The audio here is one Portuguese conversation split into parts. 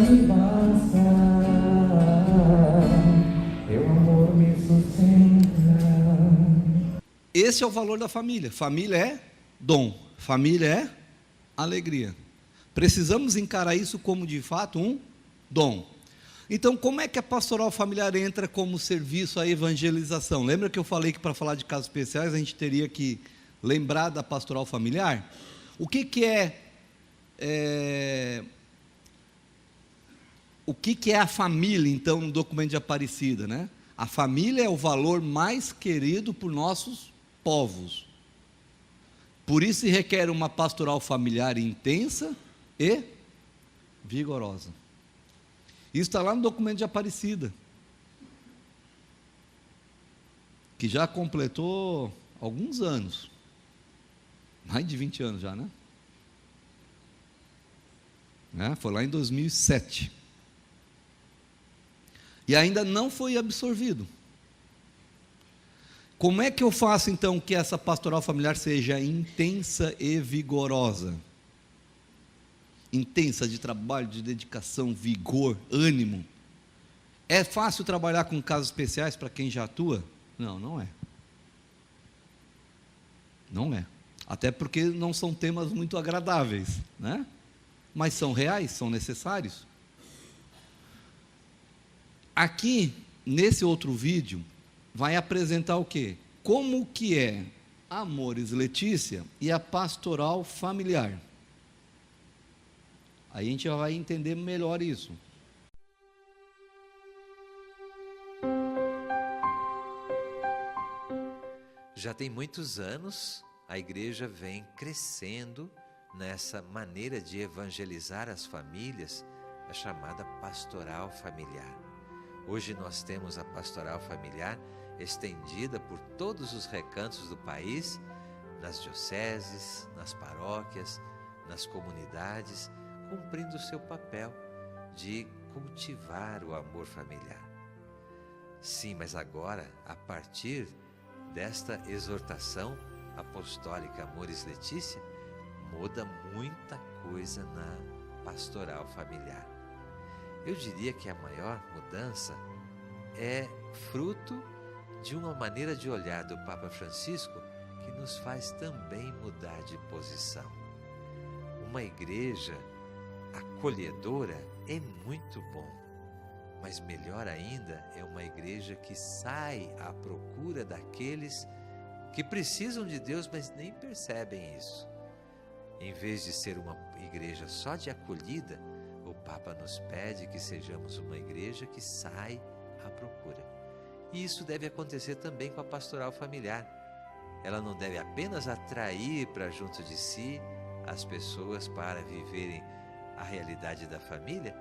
me basta, teu amor me sustenta. Esse é o valor da família. Família é dom, família é alegria. Precisamos encarar isso como de fato um dom. Então, como é que a pastoral familiar entra como serviço à evangelização? Lembra que eu falei que para falar de casos especiais a gente teria que lembrar da pastoral familiar? O que é a família, então, no documento de Aparecida, né? A família é o valor mais querido por nossos povos. Por isso se requer uma pastoral familiar intensa e vigorosa. Isso está lá no documento de Aparecida, que já completou alguns anos, mais de 20 anos já, né? Foi lá em 2007. E ainda não foi absorvido. Como é que eu faço então que essa pastoral familiar seja intensa e vigorosa? Intensa de trabalho, de dedicação, vigor, ânimo. É fácil trabalhar com casos especiais para quem já atua? Não, não é. Não é. Até porque não são temas muito agradáveis, né? Mas são reais, são necessários. Aqui, nesse outro vídeo, vai apresentar o quê? Como que é Amores Letícia e a pastoral familiar. Aí a gente já vai entender melhor isso. Já tem muitos anos, a igreja vem crescendo nessa maneira de evangelizar as famílias, a chamada pastoral familiar. Hoje nós temos a pastoral familiar estendida por todos os recantos do país, nas dioceses, nas paróquias, nas comunidades, cumprindo o seu papel de cultivar o amor familiar. Sim, mas agora, a partir desta exortação apostólica Amores Letícia, muda muita coisa na pastoral familiar. Eu diria que a maior mudança é fruto de uma maneira de olhar do Papa Francisco que nos faz também mudar de posição. Uma igreja acolhedora é muito bom, mas melhor ainda é uma igreja que sai à procura daqueles que precisam de Deus, mas nem percebem isso. Em vez de ser uma igreja só de acolhida, o Papa nos pede que sejamos uma igreja que sai à procura. E isso deve acontecer também com a pastoral familiar. Ela não deve apenas atrair para junto de si as pessoas para viverem a realidade da família,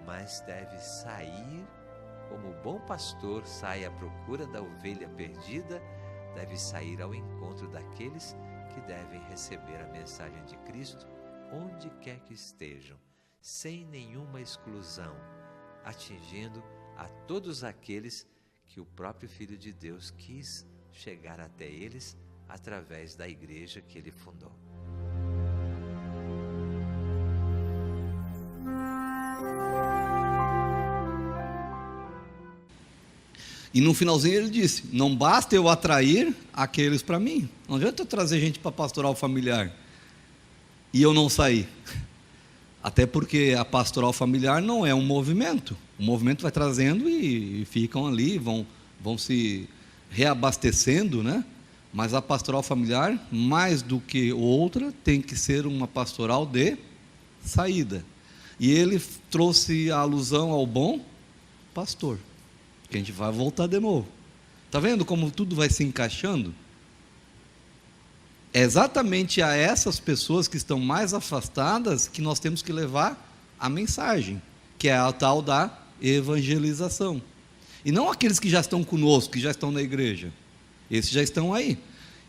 mas deve sair, como o bom pastor sai à procura da ovelha perdida, deve sair ao encontro daqueles que devem receber a mensagem de Cristo, onde quer que estejam, sem nenhuma exclusão, atingindo a todos aqueles que o próprio Filho de Deus quis chegar até eles através da igreja que ele fundou. E no finalzinho ele disse, não basta eu atrair aqueles para mim. Não adianta eu trazer gente para pastoral familiar e eu não sair. Até porque a pastoral familiar não é um movimento. O movimento vai trazendo e ficam ali, vão se reabastecendo, né? Mas a pastoral familiar, mais do que outra, tem que ser uma pastoral de saída. E ele trouxe a alusão ao bom pastor, que a gente vai voltar de novo. Está vendo como tudo vai se encaixando? É exatamente a essas pessoas que estão mais afastadas que nós temos que levar a mensagem, que é a tal da evangelização. E não aqueles que já estão conosco, que já estão na igreja. Esses já estão aí.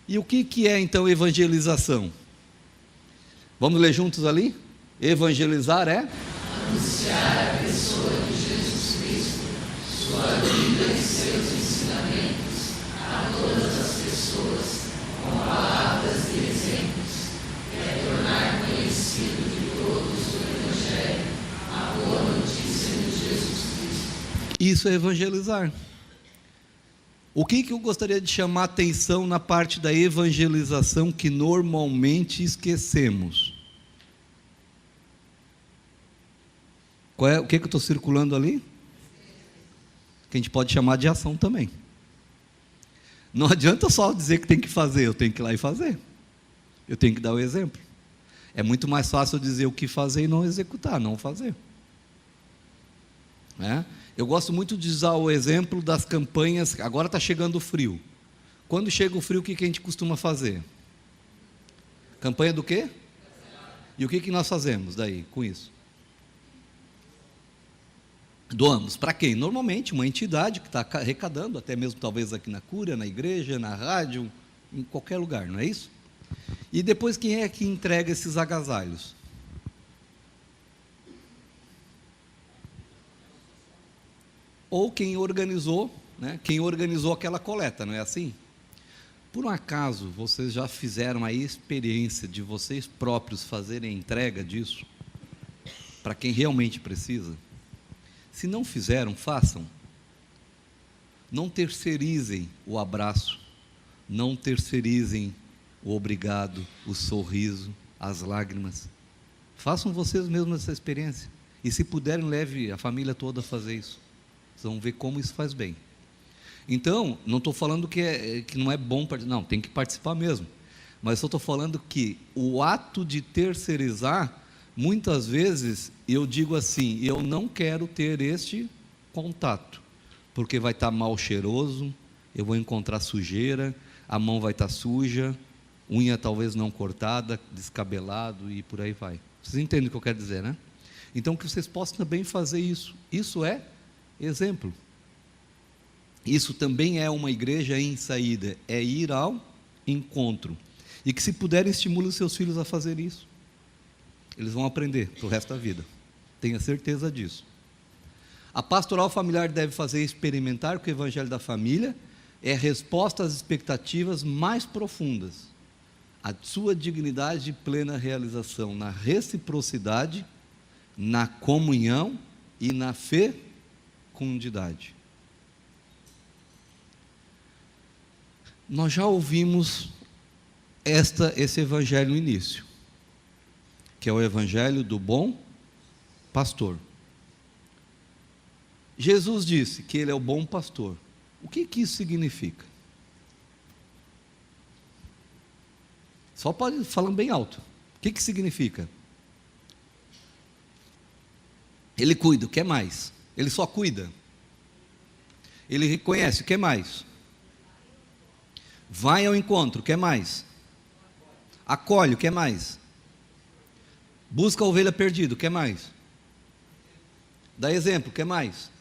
E o que é então evangelização? Vamos ler juntos ali? Evangelizar é? Anunciar a pessoa de Jesus Cristo, sua vida e seus ensinamentos a todas as pessoas, com palavras e exemplos, é tornar conhecido de todos o Evangelho, a boa notícia isso é evangelizar. O que eu gostaria de chamar a atenção na parte da evangelização que normalmente esquecemos? O que eu estou circulando ali? Que a gente pode chamar de ação também. Não adianta só dizer que tem que fazer, eu tenho que ir lá e fazer. Eu tenho que dar o exemplo. É muito mais fácil dizer o que fazer e não executar, não fazer. Eu gosto muito de usar o exemplo das campanhas. Agora está chegando o frio. Quando chega o frio, o que a gente costuma fazer? Campanha do quê? E o que nós fazemos daí com isso? Doamos para quem? Normalmente uma entidade que está arrecadando, até mesmo talvez aqui na cura, na igreja, na rádio, em qualquer lugar, não é isso? E depois quem é que entrega esses agasalhos? Ou quem organizou, quem organizou aquela coleta, não é assim? Por um acaso, vocês já fizeram a experiência de vocês próprios fazerem a entrega disso? Para quem realmente precisa? Se não fizeram, façam. Não terceirizem o abraço, não terceirizem o obrigado, o sorriso, as lágrimas. Façam vocês mesmos essa experiência. E se puderem, leve a família toda a fazer isso. Vocês vão ver como isso faz bem. Então, não estou falando que não é bom, não, tem que participar mesmo. Mas só estou falando que o ato de terceirizar, muitas vezes, eu digo assim, eu não quero ter este contato, porque vai estar mal cheiroso, eu vou encontrar sujeira, a mão vai estar suja, unha talvez não cortada, descabelado e por aí vai. Vocês entendem o que eu quero dizer, né? Então, que vocês possam também fazer isso. Isso é exemplo. Isso também é uma igreja em saída, é ir ao encontro. E que, se puderem, estimulem os seus filhos a fazer isso. Eles vão aprender para o resto da vida. Tenha certeza disso. A pastoral familiar deve fazer experimentar que o evangelho da família é resposta às expectativas mais profundas, a sua dignidade de plena realização na reciprocidade, na comunhão e na fecundidade. Nós já ouvimos esse evangelho no início, que é o evangelho do bom pastor. Jesus disse que ele é o bom pastor. O que isso significa? Só pode falar bem alto. O que significa? Ele cuida, o que mais? Ele só cuida. Ele reconhece, o que mais? Vai ao encontro, o que mais? Acolhe, o que mais? Busca a ovelha perdida, o que mais? Dá exemplo, o que mais?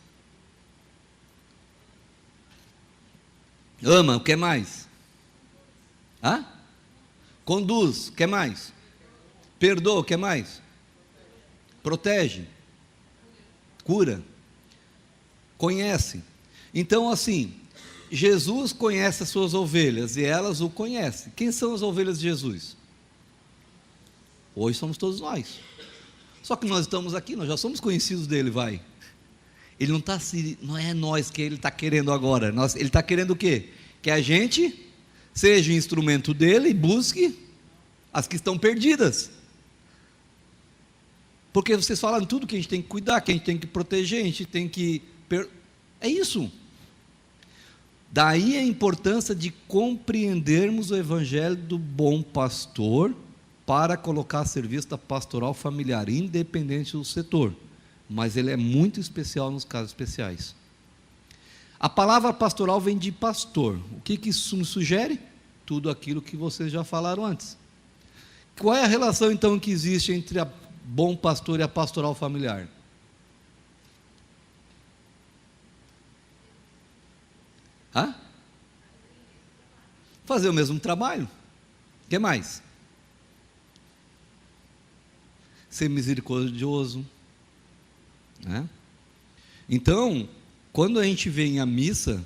Ama, o que mais? Conduz, o que mais? Perdoa, o que mais? Protege, cura, conhece. Então, assim, Jesus conhece as suas ovelhas e elas o conhecem. Quem são as ovelhas de Jesus? Hoje somos todos nós. Só que nós estamos aqui, nós já somos conhecidos dele, vai. Ele não é nós que ele está querendo agora. Ele está querendo o quê? Que a gente seja instrumento dele e busque as que estão perdidas. Porque vocês falam tudo que a gente tem que cuidar, que a gente tem que proteger, a gente tem que... É isso. Daí a importância de compreendermos o evangelho do bom pastor para colocar a serviço da pastoral familiar, independente do setor. Mas ele é muito especial nos casos especiais. A palavra pastoral vem de pastor. O que isso nos sugere? Tudo aquilo que vocês já falaram antes. Qual é a relação então que existe entre a bom pastor e a pastoral familiar? Fazer o mesmo trabalho. O que mais? Ser misericordioso, né? Então, quando a gente vem à missa,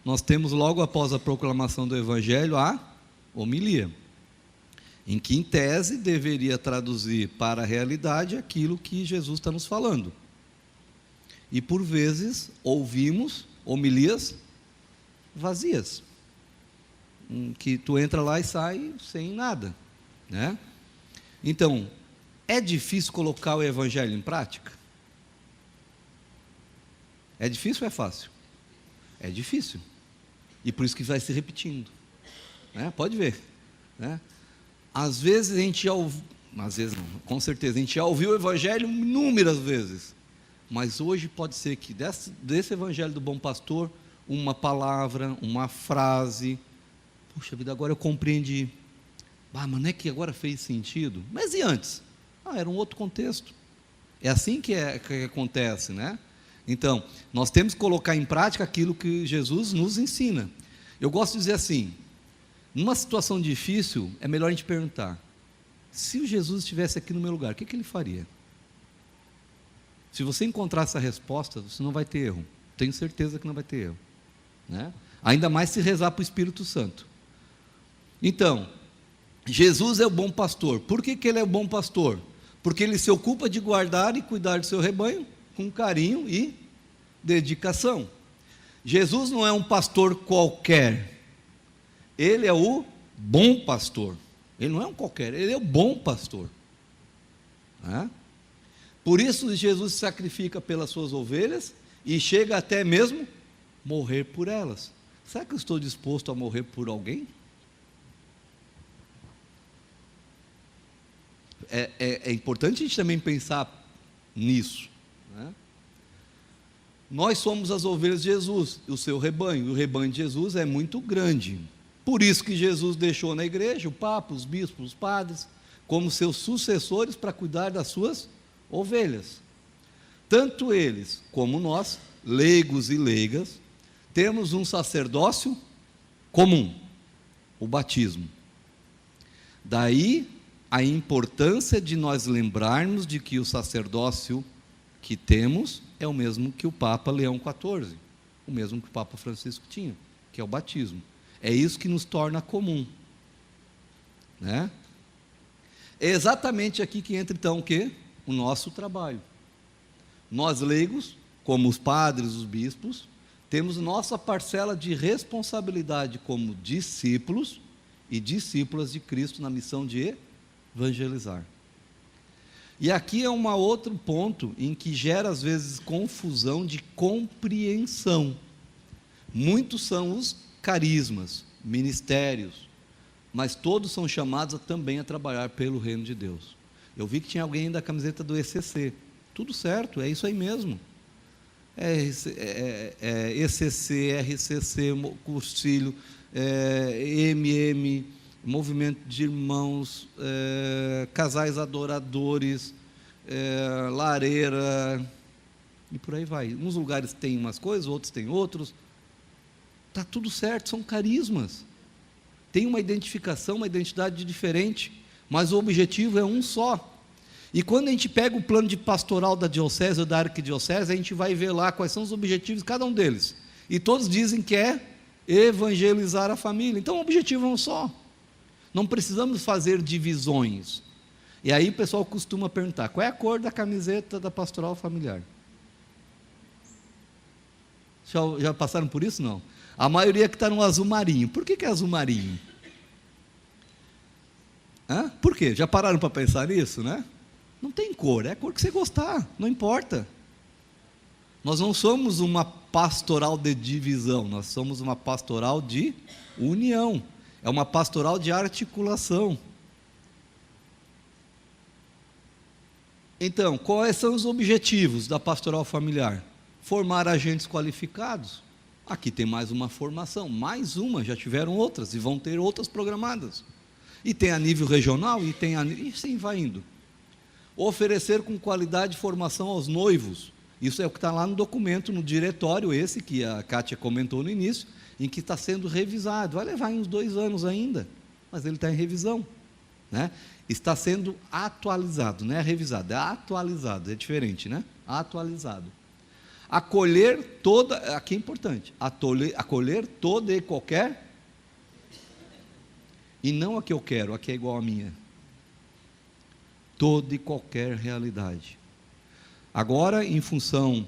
nós temos logo após a proclamação do evangelho a homilia, em que em tese deveria traduzir para a realidade aquilo que Jesus está nos falando. E por vezes ouvimos homilias vazias, que tu entra lá e sai sem nada, né? Então, é difícil colocar o evangelho em prática? É difícil ou é fácil? É difícil. E por isso que vai se repetindo, né? Pode ver, né? Às vezes a gente já ouviu, às vezes não, com certeza, a gente já ouviu o evangelho inúmeras vezes, mas hoje pode ser que desse evangelho do bom pastor, uma palavra, uma frase, puxa vida, agora eu compreendi. Mas não é que agora fez sentido? Mas e antes? Era um outro contexto. É assim que acontece, né? Então, nós temos que colocar em prática aquilo que Jesus nos ensina. Eu gosto de dizer assim, numa situação difícil, é melhor a gente perguntar, se o Jesus estivesse aqui no meu lugar, o que ele faria? Se você encontrar essa resposta, você não vai ter erro. Tenho certeza que não vai ter erro, né? Ainda mais se rezar para o Espírito Santo. Então, Jesus é o bom pastor. Por que ele é o bom pastor? Porque ele se ocupa de guardar e cuidar do seu rebanho com carinho e dedicação. Jesus não é um pastor qualquer, ele é o bom pastor. Ele não é um qualquer, ele é o bom pastor, né? Por isso Jesus se sacrifica pelas suas ovelhas e chega até mesmo morrer por elas. Será que eu estou disposto a morrer por alguém? É importante a gente também pensar nisso, né? Nós somos as ovelhas de Jesus, o seu rebanho, o rebanho de Jesus é muito grande. Por isso que Jesus deixou na igreja o Papa, os bispos, os padres, como seus sucessores para cuidar das suas ovelhas. Tanto eles como nós, leigos e leigas, temos um sacerdócio comum, o batismo. Daí a importância de nós lembrarmos de que o sacerdócio que temos é o mesmo que o Papa Leão XIV, o mesmo que o Papa Francisco tinha, que é o batismo. É isso que nos torna comum, né? É exatamente aqui que entra então o quê? O nosso trabalho. Nós leigos, como os padres, os bispos, temos nossa parcela de responsabilidade como discípulos e discípulas de Cristo na missão de evangelizar. E aqui é um outro ponto em que gera às vezes confusão de compreensão. Muitos são os carismas, ministérios, mas todos são chamados também a trabalhar pelo reino de Deus. Eu vi que tinha alguém da camiseta do ECC. Tudo certo, é isso aí mesmo. ECC, RCC, cursilho, MM, movimento de irmãos, casais adoradores, lareira, e por aí vai. Uns lugares têm umas coisas, outros têm outros. Está tudo certo, são carismas. Tem uma identificação, uma identidade diferente, mas o objetivo é um só. E quando a gente pega o plano de pastoral da diocese ou da arquidiocese, a gente vai ver lá quais são os objetivos de cada um deles. E todos dizem que é evangelizar a família. Então o objetivo é um só. Não precisamos fazer divisões. E aí o pessoal costuma perguntar, qual é a cor da camiseta da pastoral familiar? Já passaram por isso? Não. A maioria que está no azul marinho. Por que é azul marinho? Por quê? Já pararam para pensar nisso, né? Não tem cor, é a cor que você gostar, não importa. Nós não somos uma pastoral de divisão, nós somos uma pastoral de união. É uma pastoral de articulação. Então, quais são os objetivos da pastoral familiar? Formar agentes qualificados. Aqui tem mais uma formação, mais uma, já tiveram outras e vão ter outras programadas. E tem a nível regional, e assim vai indo. Oferecer com qualidade formação aos noivos. Isso é o que está lá no documento, no diretório, esse que a Kátia comentou no início, em que está sendo revisado. Vai levar uns 2 anos ainda, mas ele está em revisão, né? Está sendo atualizado, não é revisado, é atualizado, é diferente, né? Atualizado. Acolher toda, aqui é importante, acolher toda e qualquer, e não a que eu quero, a que é igual a minha. Toda e qualquer realidade. Agora, em função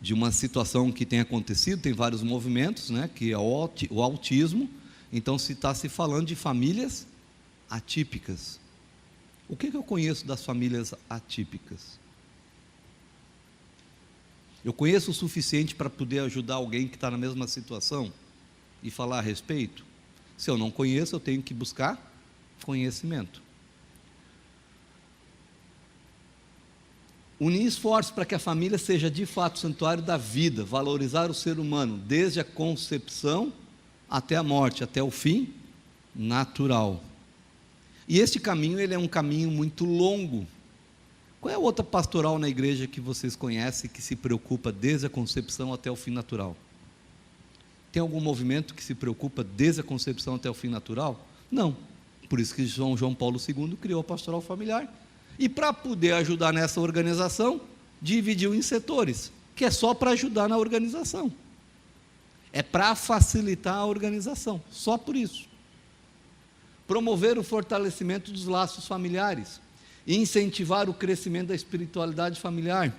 de uma situação que tem acontecido, tem vários movimentos, né, que é o autismo. Então se está se falando de famílias atípicas. O que eu conheço das famílias atípicas? Eu conheço o suficiente para poder ajudar alguém que está na mesma situação e falar a respeito? Se eu não conheço, eu tenho que buscar conhecimento. Unir esforços para que a família seja de fato o santuário da vida, valorizar o ser humano, desde a concepção até a morte, até o fim natural. E este caminho, ele é um caminho muito longo. Qual é a outra pastoral na igreja que vocês conhecem, que se preocupa desde a concepção até o fim natural? Tem algum movimento que se preocupa desde a concepção até o fim natural? Não. Por isso que João Paulo II criou a pastoral familiar. E para poder ajudar nessa organização, dividiu em setores, que é só para ajudar na organização. É para facilitar a organização, só por isso. Promover o fortalecimento dos laços familiares, incentivar o crescimento da espiritualidade familiar,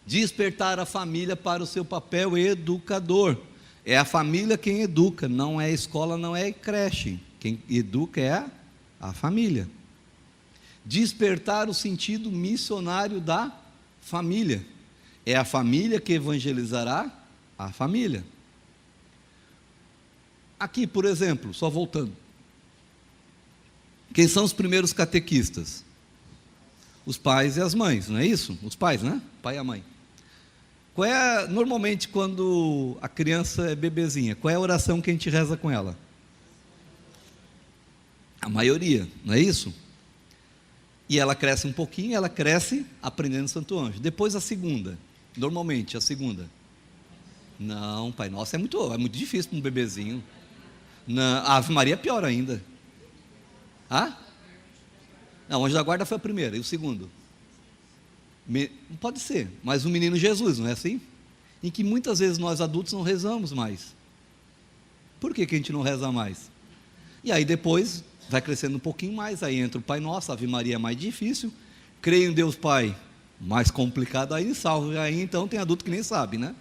despertar a família para o seu papel educador. É a família quem educa, não é a escola, não é a creche. Quem educa é a família. Despertar o sentido missionário da família. É a família que evangelizará a família. Aqui, por exemplo, só voltando. Quem são os primeiros catequistas? Os pais e as mães, não é isso? Os pais, né? Pai e a mãe. Qual é, normalmente, quando a criança é bebezinha, qual é a oração que a gente reza com ela? A maioria, não é isso? E ela cresce um pouquinho, ela cresce aprendendo Santo Anjo. Depois a segunda, normalmente a segunda. Não, Pai Nosso é muito difícil para um bebezinho. Não, a Ave Maria é pior ainda. Não, o Anjo da Guarda foi a primeira, e o segundo? Pode ser, mas o menino Jesus, não é assim? Em que muitas vezes nós adultos não rezamos mais. Por que a gente não reza mais? E aí depois vai crescendo um pouquinho mais, aí entra o Pai Nosso, a Ave Maria é mais difícil, creio em Deus Pai, mais complicado aí, salve aí, então tem adulto que nem sabe, né?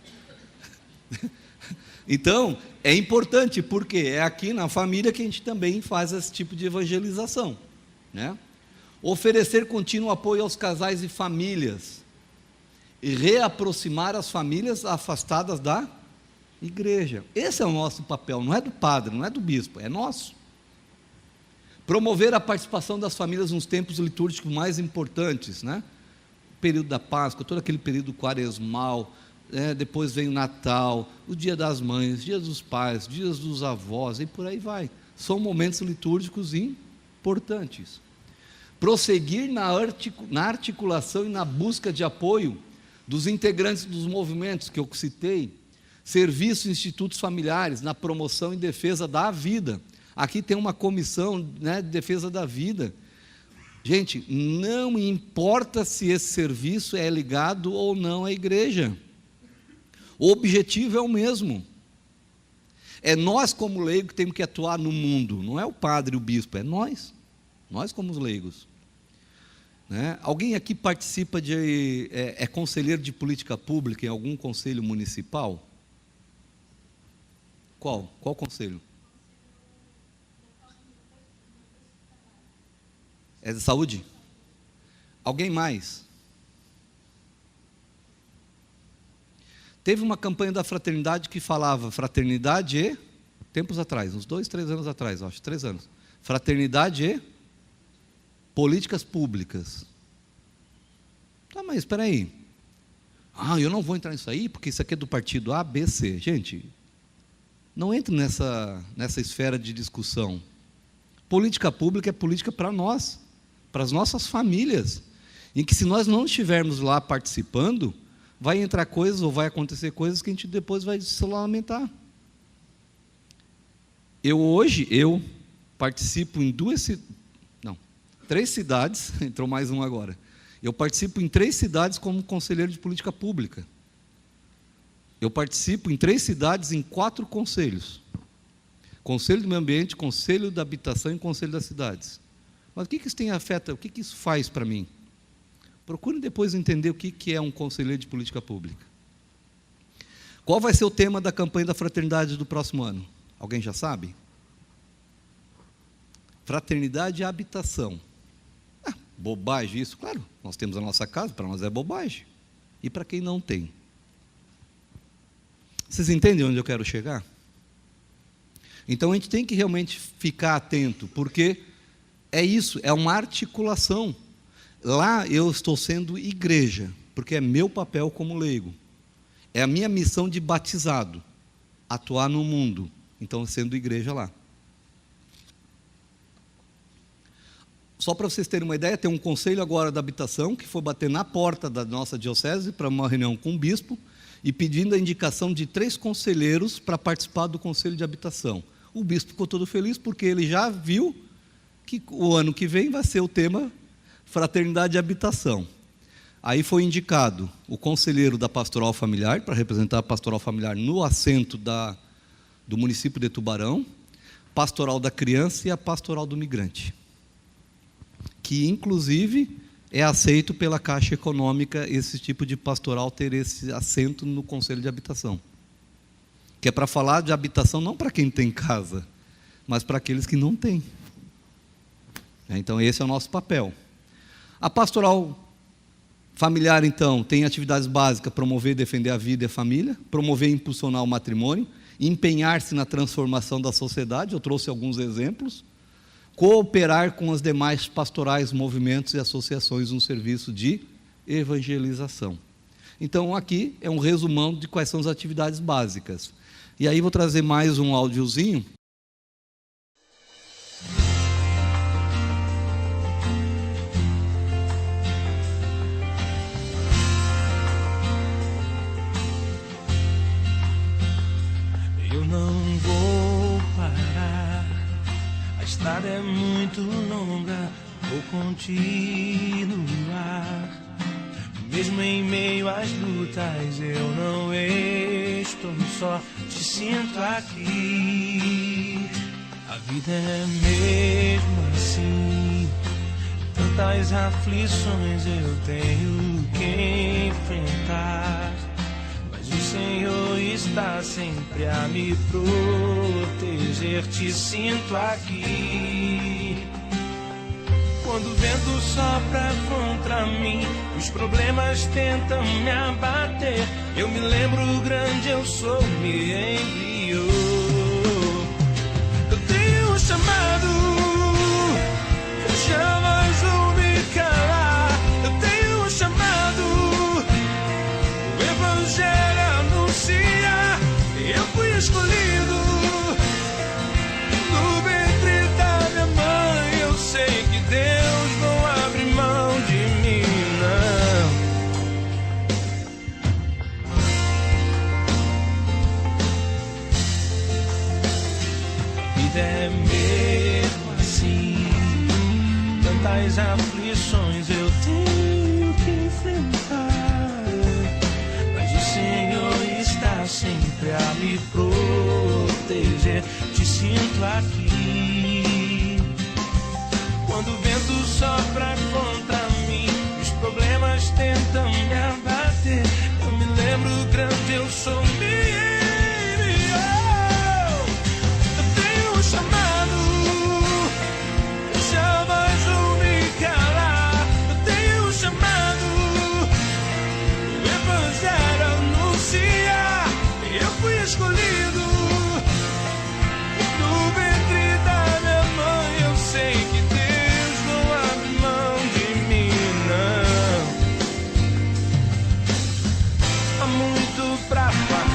Então, é importante, porque é aqui na família que a gente também faz esse tipo de evangelização, né? Oferecer contínuo apoio aos casais e famílias, e reaproximar as famílias afastadas da igreja. Esse é o nosso papel, não é do padre, não é do bispo, é nosso. Promover a participação das famílias nos tempos litúrgicos mais importantes, né? O período da Páscoa, todo aquele período quaresmal, depois vem o Natal, o Dia das Mães, Dia dos Pais, Dias dos Avós, e por aí vai. São momentos litúrgicos importantes. Prosseguir na articulação e na busca de apoio dos integrantes dos movimentos que eu citei, serviços e institutos familiares, na promoção e defesa da vida. Aqui tem uma comissão, né, de defesa da vida. Gente, não importa se esse serviço é ligado ou não à igreja, o objetivo é o mesmo. É nós como leigos que temos que atuar no mundo, não é o padre e o bispo, é nós como os leigos, né? Alguém aqui participa é conselheiro de política pública em algum conselho municipal? Qual conselho? É de saúde? Alguém mais? Teve uma campanha da fraternidade que falava fraternidade e, tempos atrás, uns 2, 3 anos atrás, acho, 3 anos, fraternidade e políticas públicas. Tá, mas espera aí. Eu não vou entrar nisso aí, porque isso aqui é do partido A, B, C. Gente, não entre nessa esfera de discussão. Política pública é política para nós, para as nossas famílias, em que se nós não estivermos lá participando, vai entrar coisas ou vai acontecer coisas que a gente depois vai se lamentar. Hoje participo em 3 cidades, entrou mais um agora. Eu participo em 3 cidades como conselheiro de política pública. Eu participo em 3 cidades em 4 conselhos. Conselho do Meio Ambiente, Conselho da Habitação e Conselho das Cidades. Mas o que isso tem afeta? O que isso faz para mim? Procurem depois entender o que é um conselheiro de política pública. Qual vai ser o tema da campanha da fraternidade do próximo ano? Alguém já sabe? Fraternidade e habitação. Bobagem isso? Claro, nós temos a nossa casa, para nós é bobagem. E para quem não tem? Vocês entendem onde eu quero chegar? Então a gente tem que realmente ficar atento, porque é isso, é uma articulação. Lá eu estou sendo igreja, porque é meu papel como leigo. É a minha missão de batizado, atuar no mundo. Então, sendo igreja lá. Só para vocês terem uma ideia, tem um conselho agora da habitação, que foi bater na porta da nossa diocese, para uma reunião com o bispo, e pedindo a indicação de 3 conselheiros para participar do conselho de habitação. O bispo ficou todo feliz, porque ele já viu que o ano que vem vai ser o tema fraternidade e habitação. Aí foi indicado o conselheiro da pastoral familiar, para representar a pastoral familiar no assento do município de Tubarão, pastoral da criança e a pastoral do migrante, que inclusive é aceito pela Caixa Econômica esse tipo de pastoral ter esse assento no conselho de habitação, que é para falar de habitação não para quem tem casa, mas para aqueles que não têm. Então esse é o nosso papel. A pastoral familiar, então, tem atividades básicas: promover e defender a vida e a família, promover e impulsionar o matrimônio, empenhar-se na transformação da sociedade, eu trouxe alguns exemplos, cooperar com as demais pastorais, movimentos e associações no serviço de evangelização. Então, aqui é um resumão de quais são as atividades básicas. E aí vou trazer mais um áudiozinho. Eu não vou parar, a estrada é muito longa, vou continuar. Mesmo em meio às lutas, eu não estou só, te sinto aqui. A vida é mesmo assim, tantas aflições eu tenho que enfrentar. Mas o Senhor está sempre a me proteger, te sinto aqui. Quando o vento sopra contra mim, os problemas tentam me abater, eu me lembro o grande eu sou, me enviou. Eu tenho um chamado, eu jamais vou me calar. Eu tenho um chamado, o Evangelho anuncia, eu fui escolhido no ventre da minha mãe. Eu sei que Deus não abre mão de mim, não. A vida é mesmo assim, tantas aflições eu tenho que enfrentar, mas o Senhor está sempre a me proteger, te sinto aqui. Quando o vento sopra contra mim, os problemas tentam me abater, eu me lembro o grande eu sou, me enviou. Eu tenho um chamado, eu jamais vou me calar. Eu tenho um chamado, o Evangelho anuncia, eu fui escolhido no ventre da minha mãe. Eu sei que Deus não abre mão de mim, não. Há muito pra falar,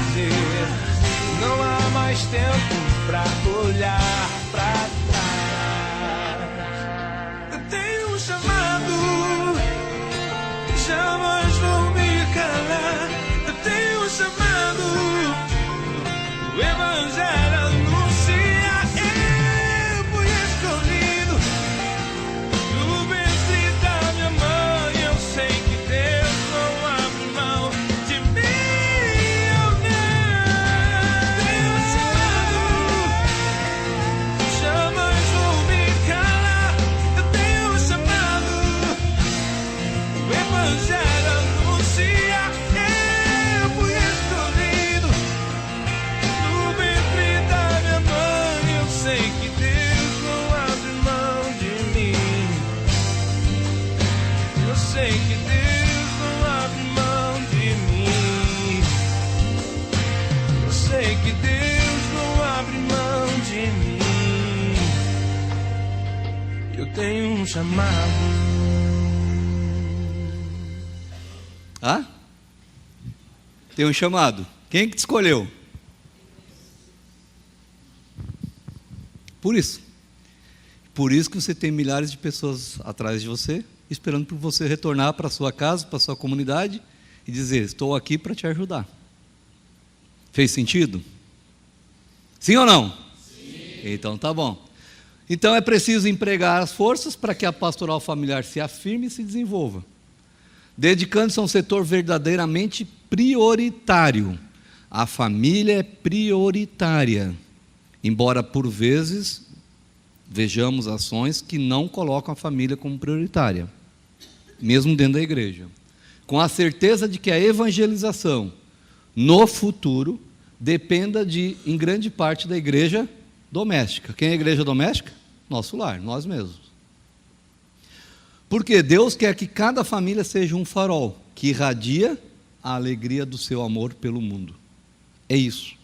tem um chamado. Ah? Tem um chamado. Quem que te escolheu? Por isso. Por isso que você tem milhares de pessoas atrás de você, esperando por você retornar para a sua casa, para a sua comunidade e dizer: estou aqui para te ajudar. Fez sentido? Sim ou não? Sim. Então tá bom. Então é preciso empregar as forças para que a pastoral familiar se afirme e se desenvolva, dedicando-se a um setor verdadeiramente prioritário. A família é prioritária, embora por vezes vejamos ações que não colocam a família como prioritária, mesmo dentro da igreja, com a certeza de que a evangelização no futuro dependa em grande parte da igreja doméstica. Quem é a igreja doméstica? Nosso lar, nós mesmos. Porque Deus quer que cada família seja um farol que irradia a alegria do seu amor pelo mundo. É isso.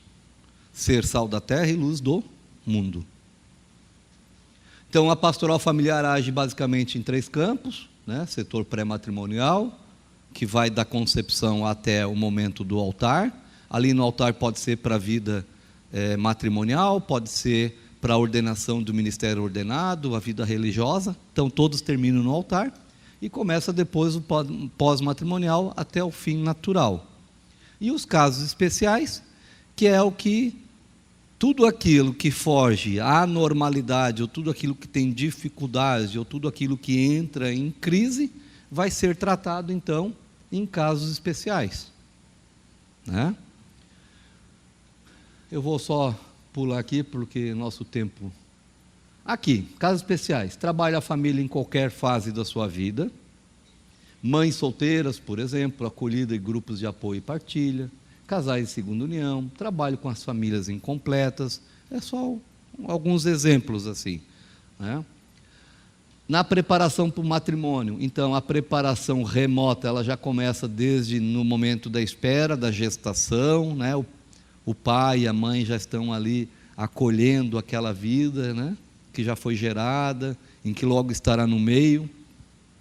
Ser sal da terra e luz do mundo. Então a pastoral familiar age basicamente em 3 campos, né? Setor pré-matrimonial, que vai da concepção até o momento do altar. Ali no altar pode ser para a vida matrimonial, pode ser para a ordenação do ministério ordenado, a vida religiosa. Então todos terminam no altar e começa depois o pós-matrimonial até o fim natural. E os casos especiais, que é o que tudo aquilo que foge à normalidade, ou tudo aquilo que tem dificuldade, ou tudo aquilo que entra em crise, vai ser tratado então em casos especiais, né? Eu vou só pular aqui porque nosso tempo... Aqui, casos especiais. Trabalha a família em qualquer fase da sua vida. Mães solteiras, por exemplo, acolhida em grupos de apoio e partilha. Casais de segunda união. Trabalho com as famílias incompletas. É só alguns exemplos assim, né? Na preparação para o matrimônio, então a preparação remota, ela já começa desde no momento da espera, da gestação, né? O pai e a mãe já estão ali acolhendo aquela vida, né? Que já foi gerada, em que logo estará no meio,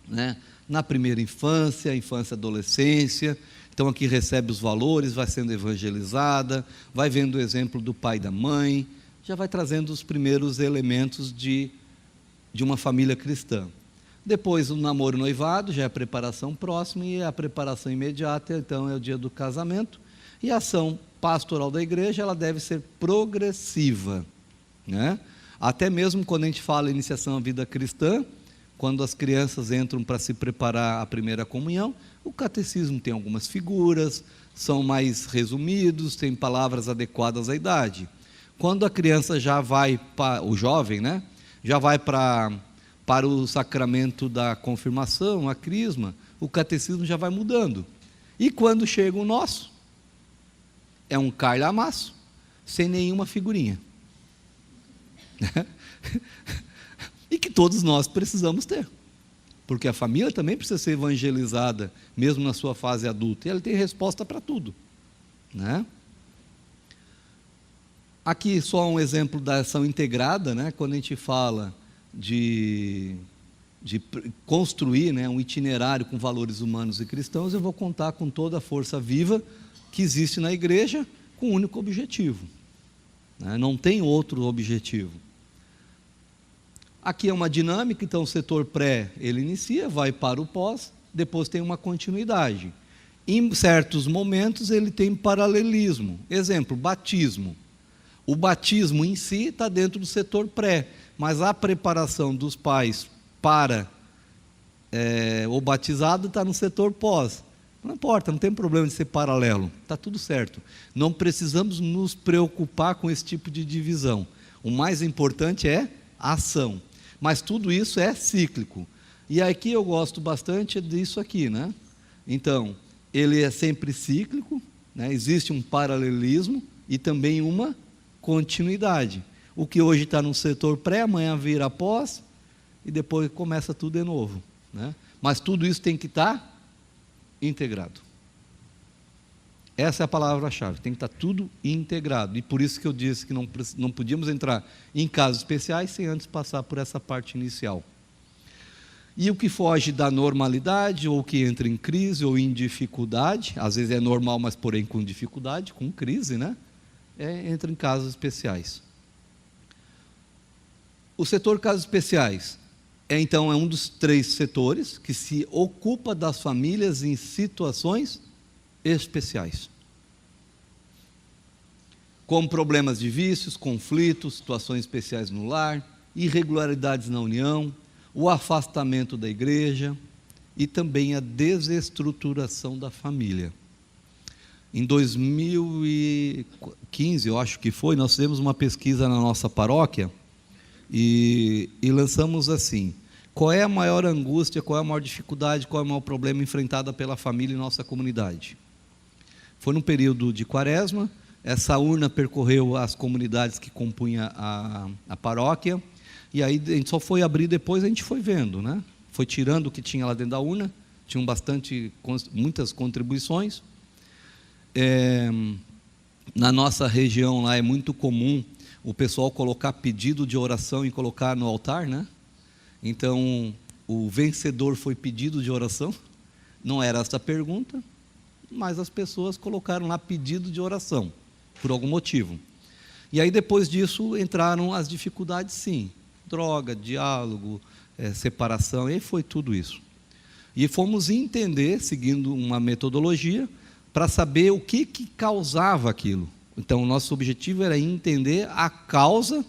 né? Na primeira infância, adolescência, então aqui recebe os valores, vai sendo evangelizada, vai vendo o exemplo do pai e da mãe, já vai trazendo os primeiros elementos de uma família cristã. Depois o namoro e noivado, já é a preparação próxima, e a preparação imediata, então é o dia do casamento. E a ação pastoral da igreja, ela deve ser progressiva, né? Até mesmo quando a gente fala em iniciação à vida cristã, quando as crianças entram para se preparar à primeira comunhão, o catecismo tem algumas figuras, são mais resumidos, tem palavras adequadas à idade. Quando a criança já vai, o jovem, né? Já vai para o sacramento da confirmação, a crisma, o catecismo já vai mudando. E quando chega o nosso, é um calhamaço, sem nenhuma figurinha. E que todos nós precisamos ter. Porque a família também precisa ser evangelizada, mesmo na sua fase adulta. E ela tem resposta para tudo, né? Aqui só um exemplo da ação integrada, né? Quando a gente fala de construir, né, um itinerário com valores humanos e cristãos, eu vou contar com toda a força viva que existe na igreja, com um único objetivo, né? Não tem outro objetivo. Aqui é uma dinâmica, então o setor pré, ele inicia, vai para o pós, depois tem uma continuidade. Em certos momentos ele tem paralelismo. Exemplo, batismo. O batismo em si está dentro do setor pré, mas a preparação dos pais para o batizado está no setor pós. Não importa, não tem problema de ser paralelo, está tudo certo. Não precisamos nos preocupar com esse tipo de divisão. O mais importante é a ação. Mas tudo isso é cíclico. E aqui eu gosto bastante disso aqui, né? Então, ele é sempre cíclico, né? Existe um paralelismo e também uma continuidade. O que hoje está no setor pré, amanhã vira pós, e depois começa tudo de novo, né? Mas tudo isso tem que estar integrado. Essa é a palavra-chave, tem que estar tudo integrado. E por isso que eu disse que não podíamos entrar em casos especiais sem antes passar por essa parte inicial, E o que foge da normalidade, ou que entra em crise, ou em dificuldade, às vezes é normal, mas porém com dificuldade, com crise, né? Entra em casos especiais. O setor casos especiais então é um dos 3 setores que se ocupa das famílias em situações especiais, como problemas de vícios, conflitos, situações especiais no lar, irregularidades na união, o afastamento da igreja e também a desestruturação da família. Em 2015, eu acho que foi, nós fizemos uma pesquisa na nossa paróquia e lançamos assim: qual é a maior angústia, qual é a maior dificuldade, qual é o maior problema enfrentado pela família em nossa comunidade? Foi num período de quaresma, essa urna percorreu as comunidades que compunham a paróquia, e aí a gente só foi abrir depois, a gente foi vendo, né? Foi tirando o que tinha lá dentro da urna, tinham muitas contribuições. Na nossa região lá é muito comum o pessoal colocar pedido de oração e colocar no altar, né? Então, o vencedor foi pedido de oração, não era essa a pergunta, mas as pessoas colocaram lá pedido de oração, por algum motivo. E aí depois disso entraram as dificuldades, sim, droga, diálogo, separação, e foi tudo isso. E fomos entender, seguindo uma metodologia, para saber o que causava aquilo. Então, o nosso objetivo era entender a causa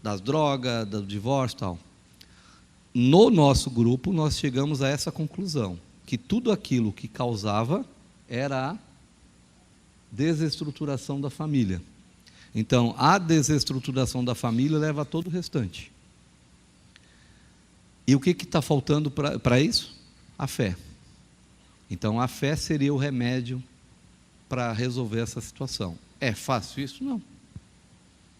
das drogas, do divórcio e tal. No nosso grupo, nós chegamos a essa conclusão, que tudo aquilo que causava era a desestruturação da família. Então, a desestruturação da família leva a todo o restante. E o que está faltando para isso? A fé. Então, a fé seria o remédio para resolver essa situação. É fácil isso? Não.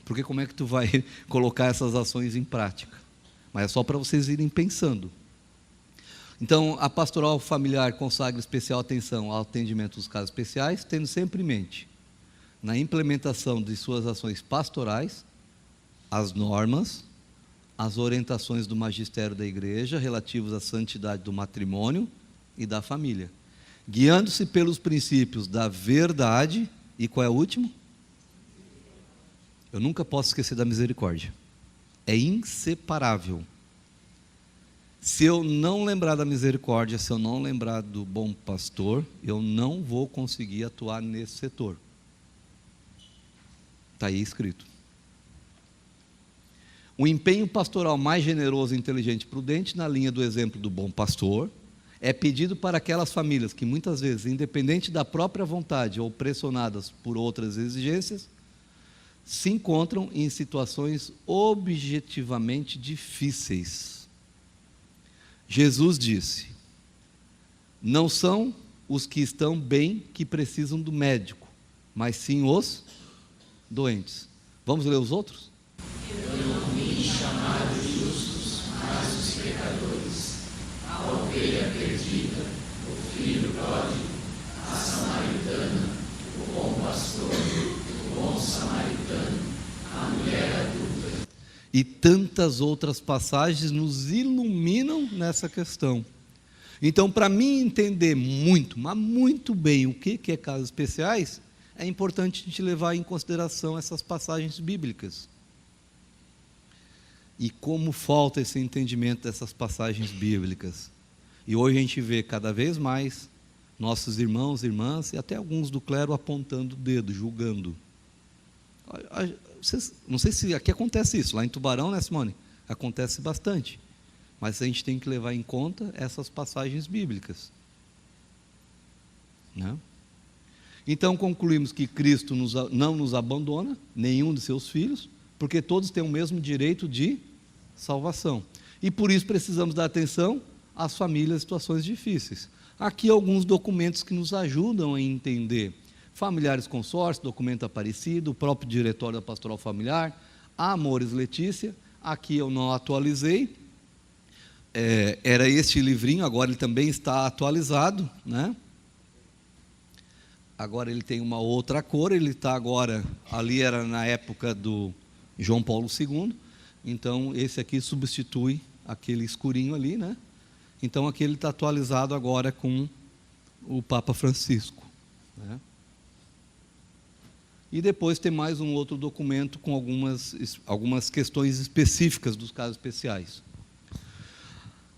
Porque como é que tu vai colocar essas ações em prática? Mas é só para vocês irem pensando. Então, a pastoral familiar consagra especial atenção ao atendimento dos casos especiais, tendo sempre em mente, na implementação de suas ações pastorais, as normas, as orientações do magistério da igreja relativas à santidade do matrimônio e da família, guiando-se pelos princípios da verdade, e qual é o último? Eu nunca posso esquecer da misericórdia. É inseparável. Se eu não lembrar da misericórdia, se eu não lembrar do bom pastor, eu não vou conseguir atuar nesse setor. Está aí escrito. O empenho pastoral mais generoso, inteligente e prudente, na linha do exemplo do bom pastor, é pedido para aquelas famílias que muitas vezes, independente da própria vontade ou pressionadas por outras exigências, se encontram em situações objetivamente difíceis. Jesus disse: não são os que estão bem que precisam do médico, mas sim os doentes. Vamos ler os outros? Eu não vim chamar os justos, mas os pecadores, a ovelha perdida, o filho pródigo, a samaritana, o bom pastor, o bom samaritano, a mulher adulta. E tantas outras passagens nos iluminam nessa questão. Então, para mim entender muito, mas muito bem o que é casos especiais, é importante a gente levar em consideração essas passagens bíblicas. E como falta esse entendimento dessas passagens bíblicas. E hoje a gente vê cada vez mais nossos irmãos, irmãs, e até alguns do clero apontando o dedo, julgando. Não sei se aqui acontece isso, lá em Tubarão, né, Simone? Acontece bastante. Mas a gente tem que levar em conta essas passagens bíblicas. Né? Então concluímos que Cristo não nos abandona, nenhum de seus filhos, porque todos têm o mesmo direito de salvação. E por isso precisamos dar atenção às famílias em situações difíceis. Aqui alguns documentos que nos ajudam a entender. Familiares Consórcio, documento Aparecido, o próprio Diretório da Pastoral Familiar, Amores Letícia, aqui eu não atualizei, era este livrinho, agora ele também está atualizado, né? Agora ele tem uma outra cor, ele está agora, ali era na época do João Paulo II, então esse aqui substitui aquele escurinho ali, né? Então aquele está atualizado agora com o Papa Francisco, né? E depois tem mais um outro documento com algumas questões específicas dos casos especiais.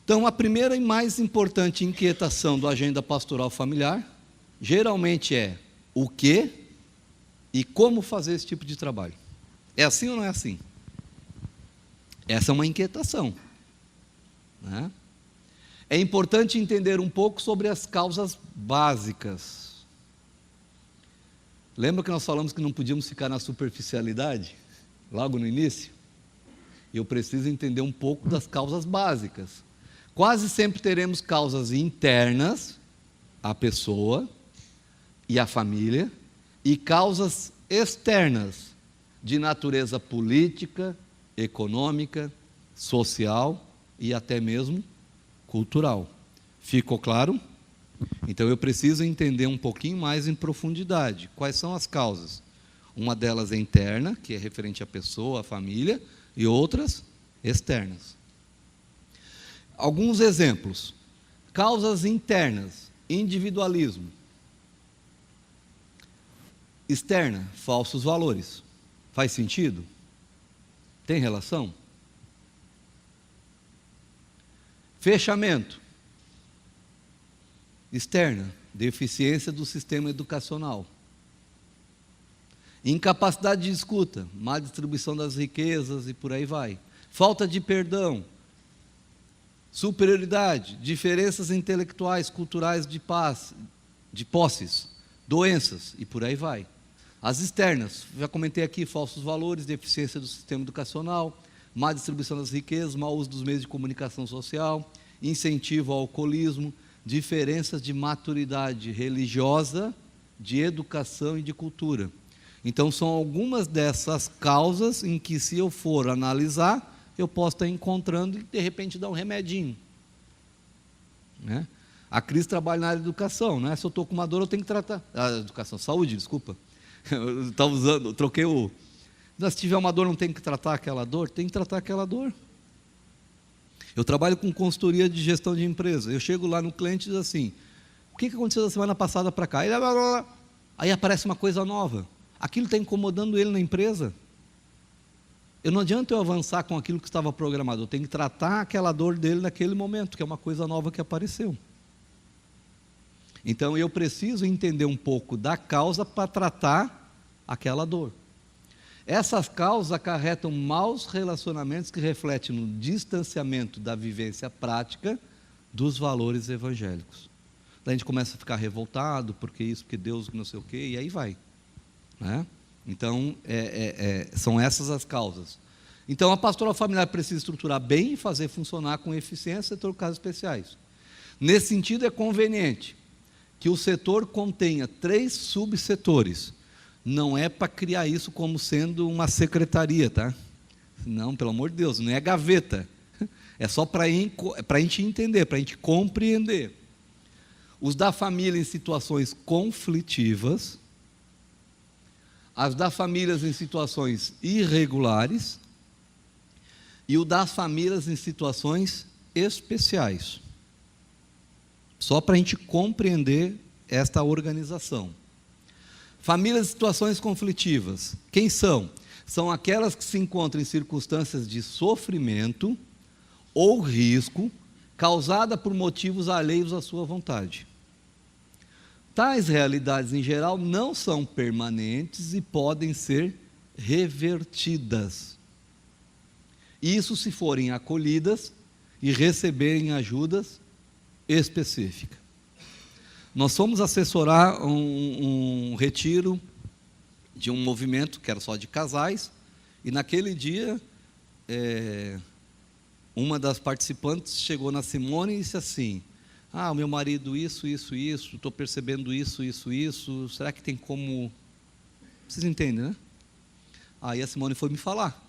Então, a primeira e mais importante inquietação do Agenda Pastoral Familiar, geralmente é o que e como fazer esse tipo de trabalho. É assim ou não é assim? Essa é uma inquietação, né? É importante entender um pouco sobre as causas básicas. Lembra que nós falamos que não podíamos ficar na superficialidade, logo no início? Eu preciso entender um pouco das causas básicas. Quase sempre teremos causas internas à pessoa e à família, e causas externas, de natureza política, econômica, social e até mesmo cultural. Ficou claro? Então eu preciso entender um pouquinho mais em profundidade. Quais são as causas? Uma delas é interna, que é referente à pessoa, à família, e outras externas. Alguns exemplos. Causas internas: individualismo. Externa: falsos valores. Faz sentido? Tem relação? Fechamento. Externa: deficiência do sistema educacional. Incapacidade de escuta, má distribuição das riquezas e por aí vai. Falta de perdão. Superioridade, diferenças intelectuais, culturais de posses, doenças e por aí vai. As externas, já comentei aqui, falsos valores, deficiência do sistema educacional, má distribuição das riquezas, mau uso dos meios de comunicação social, incentivo ao alcoolismo, diferenças de maturidade religiosa, de educação e de cultura. Então, são algumas dessas causas em que, se eu for analisar, eu posso estar encontrando e, de repente, dar um remedinho, né? A Cris trabalha na área de educação, né? Se eu estou com uma dor, eu tenho que tratar. Educação, saúde, desculpa. Eu estava usando, troquei o... Se tiver uma dor, não tem que tratar aquela dor? Tem que tratar aquela dor. Eu trabalho com consultoria de gestão de empresa. Eu chego lá no cliente e diz assim: o que aconteceu da semana passada para cá? Aí aparece uma coisa nova. Aquilo está incomodando ele na empresa. Não adianta eu avançar com aquilo que estava programado. Eu tenho que tratar aquela dor dele naquele momento, que é uma coisa nova que apareceu. Então, eu preciso entender um pouco da causa para tratar aquela dor. Essas causas acarretam maus relacionamentos que refletem no distanciamento da vivência prática dos valores evangélicos. Daí a gente começa a ficar revoltado, porque isso, porque Deus, não sei o quê, e aí vai, né? Então, são essas as causas. Então, a pastoral familiar precisa estruturar bem e fazer funcionar com eficiência o setor de casos especiais. Nesse sentido, é conveniente que o setor contenha 3 subsetores. Não é para criar isso como sendo uma secretaria, tá? Não, pelo amor de Deus, não é gaveta. É só para a gente entender, para a gente compreender. Os da família em situações conflitivas, as das famílias em situações irregulares e o das famílias em situações especiais. Só para a gente compreender esta organização. Famílias em situações conflitivas, quem são? São aquelas que se encontram em circunstâncias de sofrimento ou risco causada por motivos alheios à sua vontade. Tais realidades, em geral, não são permanentes e podem ser revertidas. Isso se forem acolhidas e receberem ajudas específicas. Nós fomos assessorar um retiro de um movimento que era só de casais, e naquele dia, uma das participantes chegou na Simone e disse assim: o meu marido isso, estou percebendo isso, será que tem como... Vocês entendem, né? Aí a Simone foi me falar.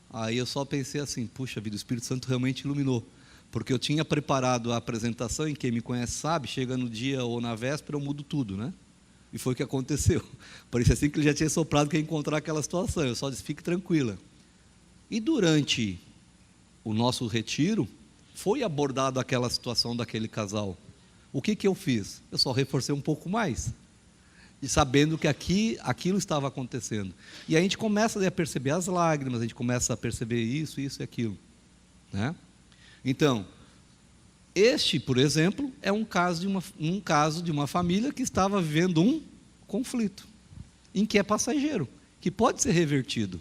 Aí eu só pensei assim: puxa vida, o Espírito Santo realmente iluminou. Porque eu tinha preparado a apresentação, e quem me conhece sabe, chega no dia ou na véspera, eu mudo tudo, né? E foi o que aconteceu. Parecia assim que ele já tinha soprado que ia encontrar aquela situação. Eu só disse: fique tranquila. E durante o nosso retiro, foi abordado aquela situação daquele casal. O que eu fiz? Eu só reforcei um pouco mais, e sabendo que aquilo estava acontecendo. E a gente começa a perceber as lágrimas, a gente começa a perceber isso e aquilo, né? Então, este, por exemplo, é um caso de uma família que estava vivendo um conflito, em que é passageiro, que pode ser revertido.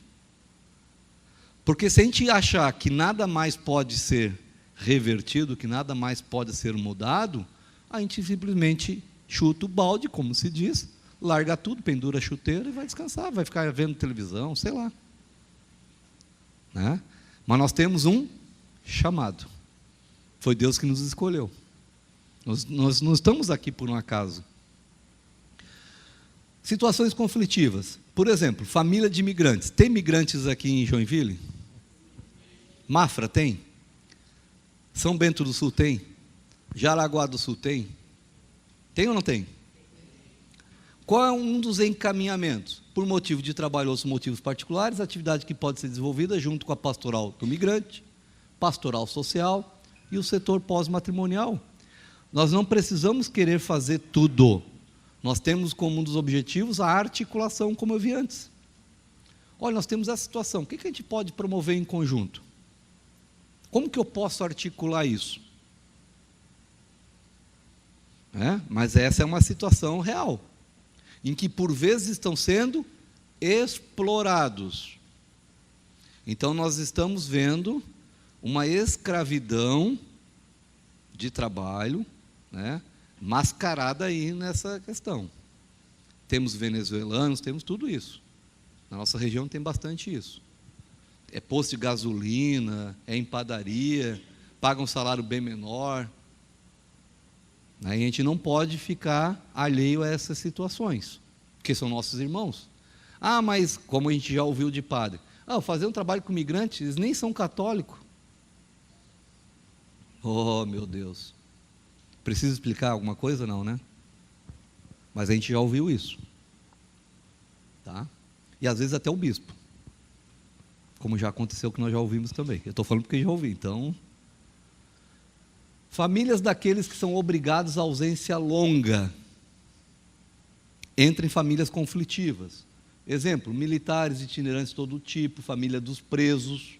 Porque se a gente achar que nada mais pode ser revertido, que nada mais pode ser mudado, a gente simplesmente chuta o balde, como se diz, larga tudo, pendura a chuteira e vai descansar, vai ficar vendo televisão, sei lá, né? Mas nós temos um chamado. Foi Deus que nos escolheu. Nós não estamos aqui por um acaso. Situações conflitivas. Por exemplo, família de imigrantes. Tem imigrantes aqui em Joinville? Mafra tem? São Bento do Sul tem? Jaraguá do Sul tem? Tem ou não tem? Qual é um dos encaminhamentos? Por motivo de trabalho ou motivos particulares, atividade que pode ser desenvolvida junto com a pastoral do migrante, pastoral social e o setor pós-matrimonial. Nós não precisamos querer fazer tudo. Nós temos como um dos objetivos a articulação, como eu vi antes. Olha, nós temos essa situação, o que a gente pode promover em conjunto? Como que eu posso articular isso? Mas essa é uma situação real, em que por vezes estão sendo explorados. Então nós estamos vendo uma escravidão de trabalho, né, mascarada aí nessa questão. Temos venezuelanos, temos tudo isso. Na nossa região tem bastante isso. É posto de gasolina, é em padaria, paga um salário bem menor. A gente não pode ficar alheio a essas situações, porque são nossos irmãos. Ah, mas como a gente já ouviu de padre, fazer um trabalho com migrantes, eles nem são católicos. Oh, meu Deus. Precisa explicar alguma coisa? Não, né? Mas a gente já ouviu isso. Tá? E às vezes até o bispo. Como já aconteceu que nós já ouvimos também. Eu estou falando porque já ouvi, então... Famílias daqueles que são obrigados à ausência longa. Entra em famílias conflitivas. Exemplo, militares itinerantes de todo tipo, família dos presos,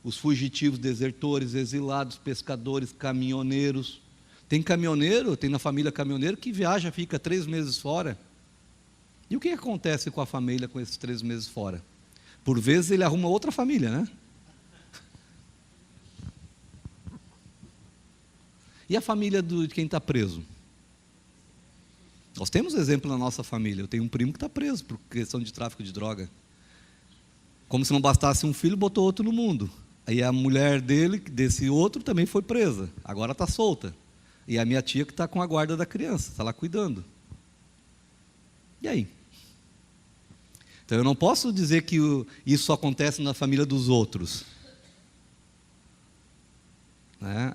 os fugitivos, desertores, exilados, pescadores, caminhoneiros. Tem caminhoneiro, tem na família caminhoneiro que viaja, fica 3 meses fora. E o que acontece com a família com esses 3 meses fora? Por vezes ele arruma outra família, né? E a família de quem está preso? Nós temos exemplo na nossa família. Eu tenho um primo que está preso por questão de tráfico de droga. Como se não bastasse um filho, botou outro no mundo. Aí a mulher dele, desse outro, também foi presa. Agora está solta. E a minha tia que está com a guarda da criança, está lá cuidando. E aí? Então eu não posso dizer que isso acontece na família dos outros.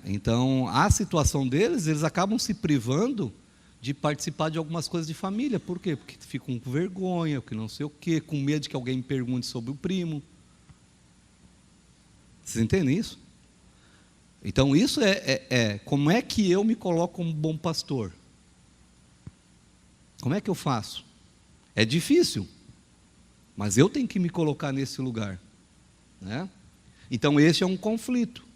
Então, a situação deles, eles acabam se privando de participar de algumas coisas de família. Por quê? Porque ficam com vergonha, porque não sei o quê, com medo de que alguém me pergunte sobre o primo. Vocês entendem isso? Então, isso como é que eu me coloco como bom pastor? Como é que eu faço? É difícil, mas eu tenho que me colocar nesse lugar, né? Então, esse é um conflito.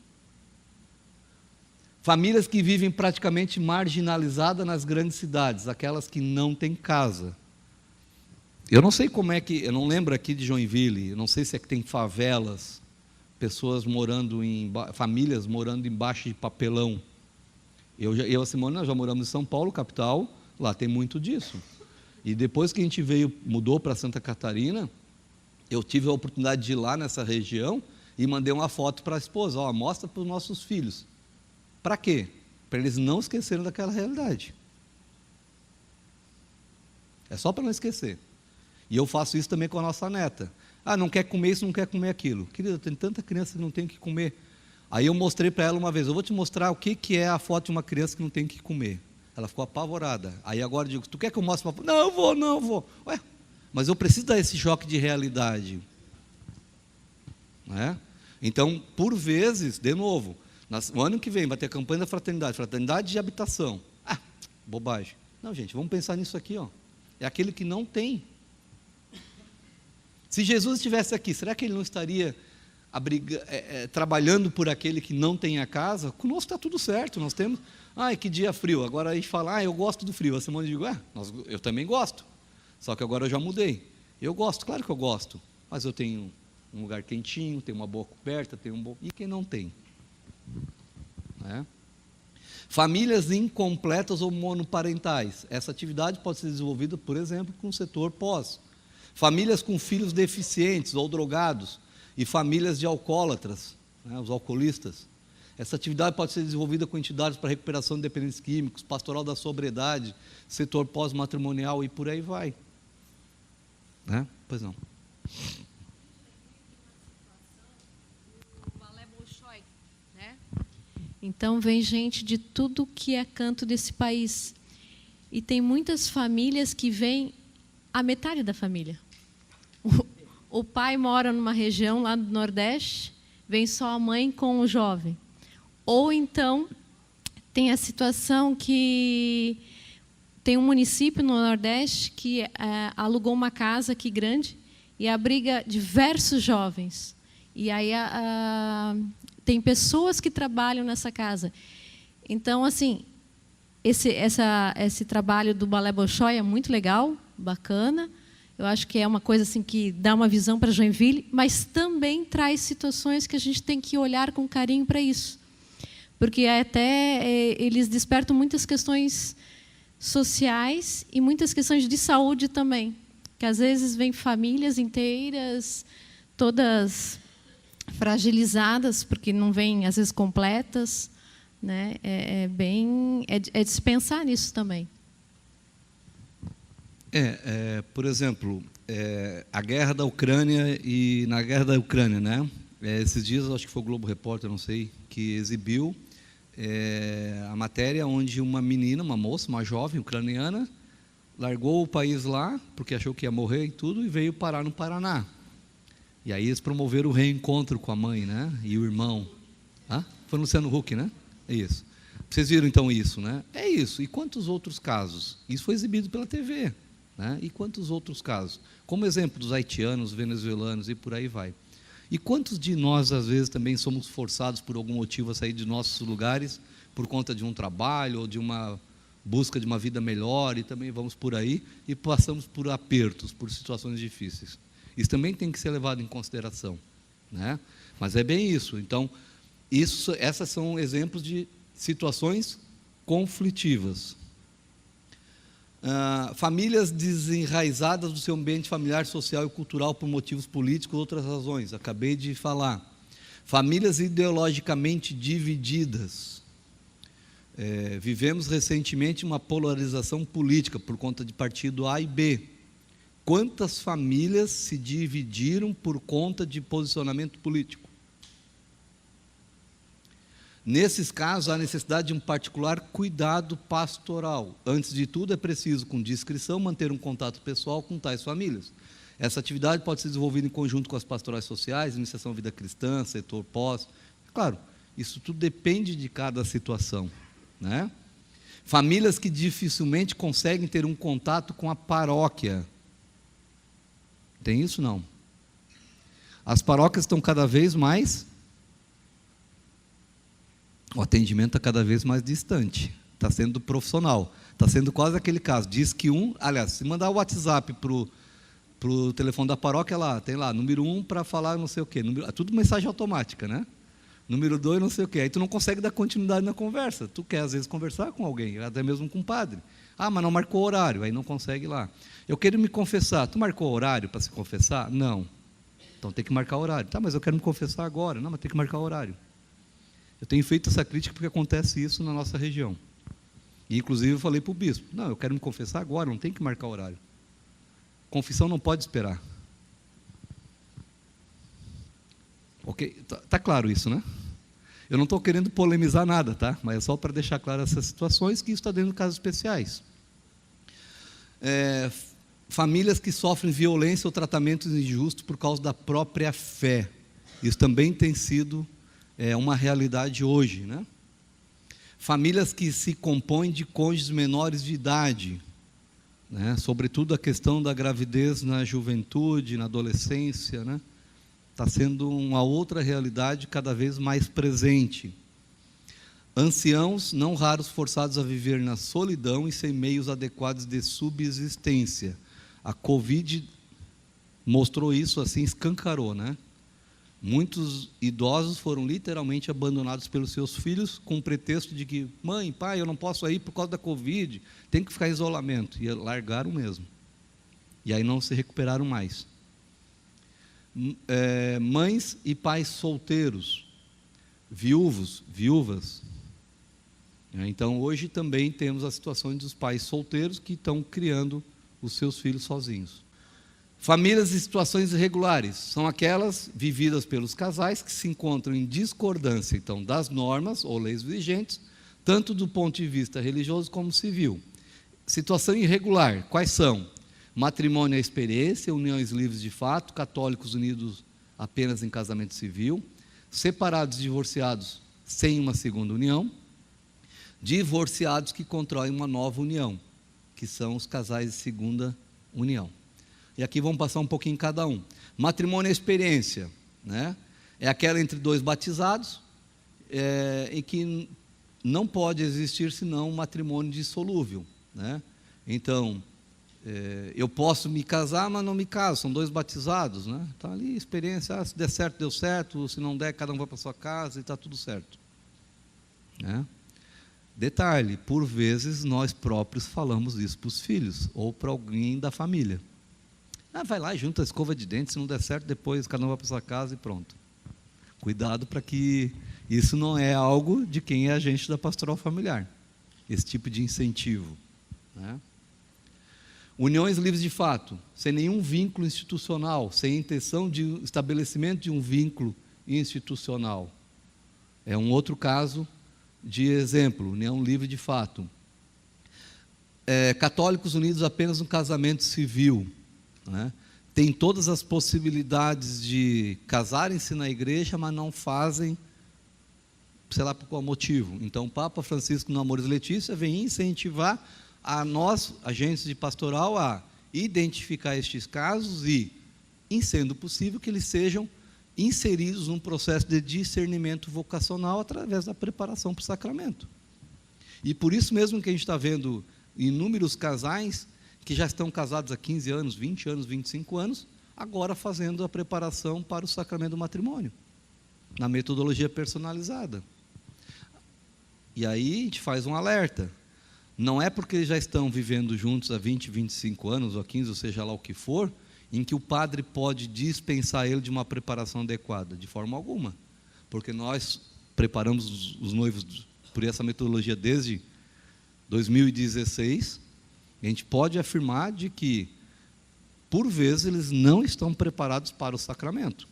Famílias que vivem praticamente marginalizadas nas grandes cidades, aquelas que não têm casa. Eu não sei como é que, eu não lembro aqui de Joinville, eu não sei se é que tem favelas, pessoas morando famílias morando embaixo de papelão. Eu e a Simone, nós já moramos em São Paulo, capital, lá tem muito disso. E depois que a gente mudou para Santa Catarina, eu tive a oportunidade de ir lá nessa região e mandei uma foto para a esposa, mostra para os nossos filhos. Para quê? Para eles não esquecerem daquela realidade. É só para não esquecer. E eu faço isso também com a nossa neta. Não quer comer isso, não quer comer aquilo. Querida, tem tanta criança que não tem o que comer. Aí eu mostrei para ela uma vez, eu vou te mostrar o que é a foto de uma criança que não tem o que comer. Ela ficou apavorada. Aí agora eu digo, tu quer que eu mostre uma foto? Não, eu vou. Ué, mas eu preciso dar esse choque de realidade. Então, por vezes, de novo, O ano que vem vai ter a campanha da fraternidade, fraternidade de habitação. Ah, bobagem. Não, gente, vamos pensar nisso aqui, ó. É aquele que não tem. Se Jesus estivesse aqui, será que ele não estaria trabalhando por aquele que não tem a casa? Conosco está tudo certo, nós temos... que dia frio. Agora a gente fala, eu gosto do frio. A semana eu digo, eu também gosto. Só que agora eu já mudei. Eu gosto, claro que eu gosto. Mas eu tenho um lugar quentinho, tenho uma boa coberta, tenho um bom... E quem não tem? Famílias incompletas ou monoparentais. Essa atividade pode ser desenvolvida, por exemplo, com o setor pós. Famílias com filhos deficientes ou drogados. E famílias de alcoólatras, os alcoolistas. Essa atividade pode ser desenvolvida com entidades para recuperação de dependentes químicos, pastoral da sobriedade, setor pós-matrimonial e por aí vai. Pois não. Balé Bolshoi, né? Então vem gente de tudo que é canto desse país. E tem muitas famílias que vêm a metade da família. O pai mora numa região lá do Nordeste, vem só a mãe com o jovem. Ou então tem a situação que tem um município no Nordeste que alugou uma casa aqui grande e abriga diversos jovens. E aí tem pessoas que trabalham nessa casa. Então, assim, esse trabalho do Balé Bolshoi é muito legal, bacana. Eu acho que é uma coisa assim que dá uma visão para Joinville, mas também traz situações que a gente tem que olhar com carinho para isso. Porque eles despertam muitas questões sociais e muitas questões de saúde também. Que às vezes vêm famílias inteiras, todas fragilizadas, porque não vêm, às vezes, completas. Né? É de se pensar nisso também. Por exemplo, a guerra da Ucrânia e na guerra da Ucrânia, né? Esses dias, acho que foi o Globo Repórter, não sei, que exibiu a matéria onde uma menina, uma moça, uma jovem ucraniana, largou o país lá, porque achou que ia morrer e tudo, e veio parar no Paraná. E aí eles promoveram o reencontro com a mãe, né? E o irmão. Foi no Luciano Huck, né? É isso. Vocês viram então isso, né? É isso. E quantos outros casos? Isso foi exibido pela TV. Né? E quantos outros casos? Como exemplo dos haitianos, venezuelanos e por aí vai. E quantos de nós, às vezes, também somos forçados por algum motivo a sair de nossos lugares por conta de um trabalho ou de uma busca de uma vida melhor e também vamos por aí e passamos por apertos, por situações difíceis. Isso também tem que ser levado em consideração. Né? Mas é bem isso. Então, essas são exemplos de situações conflitivas. Famílias desenraizadas do seu ambiente familiar, social e cultural por motivos políticos ou outras razões, acabei de falar. Famílias ideologicamente divididas. Vivemos recentemente uma polarização política por conta de partido A e B. Quantas famílias se dividiram por conta de posicionamento político? Nesses casos, há necessidade de um particular cuidado pastoral. Antes de tudo, é preciso, com discrição, manter um contato pessoal com tais famílias. Essa atividade pode ser desenvolvida em conjunto com as pastorais sociais, iniciação vida cristã, setor pós. Claro, isso tudo depende de cada situação. Né? Famílias que dificilmente conseguem ter um contato com a paróquia. Tem isso? Não. As paróquias estão cada vez mais... O atendimento está cada vez mais distante, está sendo profissional, está sendo quase aquele caso, diz que aliás, se mandar o WhatsApp para o telefone da paróquia lá, tem lá, número 1 para falar não sei o quê, tudo mensagem automática, né? Número 2 não sei o quê, aí tu não consegue dar continuidade na conversa, tu quer às vezes conversar com alguém, até mesmo com um padre, mas não marcou horário, aí não consegue ir lá. Eu quero me confessar, tu marcou horário para se confessar? Não, então tem que marcar horário. Mas eu quero me confessar agora, não, mas tem que marcar horário. Eu tenho feito essa crítica porque acontece isso na nossa região. E, inclusive, eu falei para o bispo, não, eu quero me confessar agora, não tem que marcar horário. Confissão não pode esperar. Ok? Tá claro isso, né? Eu não estou querendo polemizar nada, tá? Mas é só para deixar claro essas situações, que isso está dentro de casos especiais. Famílias que sofrem violência ou tratamentos injustos por causa da própria fé. Isso também tem sido é uma realidade hoje, né? Famílias que se compõem de cônjuges menores de idade, né? Sobretudo a questão da gravidez na juventude, na adolescência, né? Está sendo uma outra realidade cada vez mais presente. Anciãos, não raros, forçados a viver na solidão e sem meios adequados de subsistência. A Covid mostrou isso assim, escancarou, né? Muitos idosos foram literalmente abandonados pelos seus filhos com o pretexto de que, mãe, pai, eu não posso ir por causa da Covid, tem que ficar em isolamento. E largaram mesmo. E aí não se recuperaram mais. Mães e pais solteiros, viúvas. Então, hoje também temos a situação dos pais solteiros que estão criando os seus filhos sozinhos. Famílias em situações irregulares são aquelas vividas pelos casais que se encontram em discordância, então, das normas ou leis vigentes, tanto do ponto de vista religioso como civil. Situação irregular, quais são? Matrimônio à experiência, uniões livres de fato, católicos unidos apenas em casamento civil, separados e divorciados sem uma segunda união, divorciados que constroem uma nova união, que são os casais de segunda união. E aqui vamos passar um pouquinho em cada um. Matrimônio à experiência, né? É aquela entre dois batizados, em que não pode existir senão um matrimônio dissolúvel, né? Então, eu posso me casar, mas não me caso, são dois batizados, né? Está ali, experiência, se der certo, deu certo, se não der, cada um vai para a sua casa e está tudo certo, né? Detalhe, por vezes nós próprios falamos isso para os filhos, ou para alguém da família. Vai lá e junta a escova de dente, se não der certo, depois cada um vai para a sua casa e pronto. Cuidado para que isso não é algo de quem é agente da pastoral familiar, esse tipo de incentivo, né? Uniões livres de fato, sem nenhum vínculo institucional, sem intenção de estabelecimento de um vínculo institucional. É um outro caso de exemplo, união livre de fato. Católicos unidos apenas no casamento civil, né? Tem todas as possibilidades de casarem-se na igreja, mas não fazem, sei lá por qual motivo. Então, o Papa Francisco, no Amoris Laetitia, vem incentivar a nós, agentes de pastoral, a identificar estes casos e, em sendo possível, que eles sejam inseridos num processo de discernimento vocacional através da preparação para o sacramento. E por isso mesmo que a gente está vendo inúmeros casais que já estão casados há 15 anos, 20 anos, 25 anos, agora fazendo a preparação para o sacramento do matrimônio, na metodologia personalizada. E aí a gente faz um alerta. Não é porque eles já estão vivendo juntos há 20, 25 anos, ou 15, ou seja lá o que for, em que o padre pode dispensar ele de uma preparação adequada, de forma alguma. Porque nós preparamos os noivos por essa metodologia desde 2016, a gente pode afirmar de que, por vezes, eles não estão preparados para o sacramento.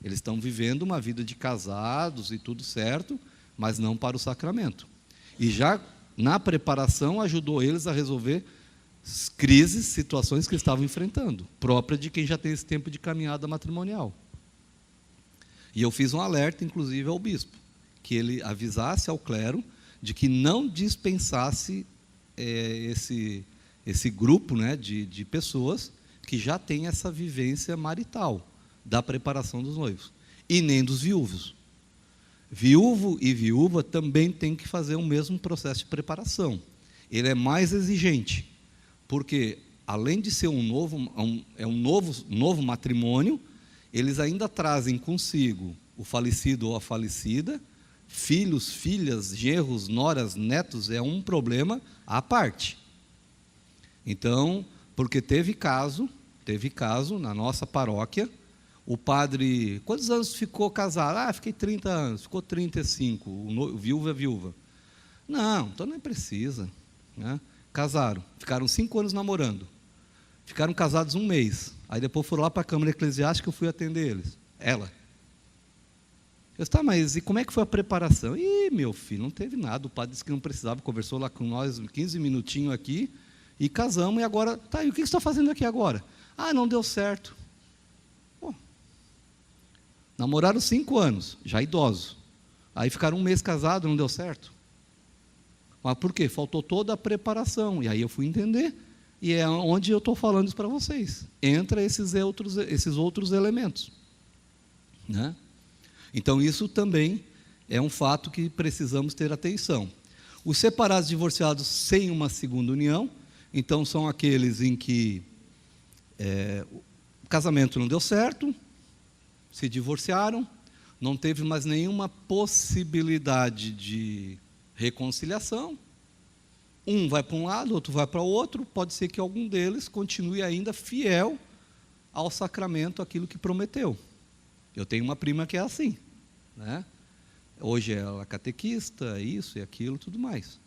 Eles estão vivendo uma vida de casados e tudo certo, mas não para o sacramento. E já na preparação ajudou eles a resolver crises, situações que eles estavam enfrentando, própria de quem já tem esse tempo de caminhada matrimonial. E eu fiz um alerta, inclusive, ao bispo, que ele avisasse ao clero de que não dispensasse esse grupo, né, de pessoas que já têm essa vivência marital da preparação dos noivos, e nem dos viúvos. Viúvo e viúva também têm que fazer o mesmo processo de preparação. Ele é mais exigente, porque, além de ser um novo matrimônio, eles ainda trazem consigo o falecido ou a falecida, filhos, filhas, genros, noras, netos, é um problema à parte. Então, porque teve caso na nossa paróquia, o padre, quantos anos ficou casado? Fiquei 30 anos, ficou 35, o viúvo é viúva. Não, então nem precisa, né? Casaram, ficaram 5 anos namorando, ficaram casados 1 mês, aí depois foram lá para a Câmara Eclesiástica, eu fui atender eles, ela. Eu disse, mas e como é que foi a preparação? Meu filho, não teve nada, o padre disse que não precisava, conversou lá com nós 15 minutinhos aqui, e casamos, e agora, e o que você está fazendo aqui agora? Não deu certo. Namoraram 5 anos, já idosos. Aí ficaram um mês casados, não deu certo. Mas por quê? Faltou toda a preparação. E aí eu fui entender. E é onde eu estou falando isso para vocês. Entra esses outros elementos. Né? Então, isso também é um fato que precisamos ter atenção. Os separados divorciados sem uma segunda união, então, são aqueles em que o casamento não deu certo, se divorciaram, não teve mais nenhuma possibilidade de reconciliação. Um vai para um lado, outro vai para o outro, pode ser que algum deles continue ainda fiel ao sacramento, aquilo que prometeu. Eu tenho uma prima que é assim, né? Hoje ela é catequista, isso e aquilo, tudo mais.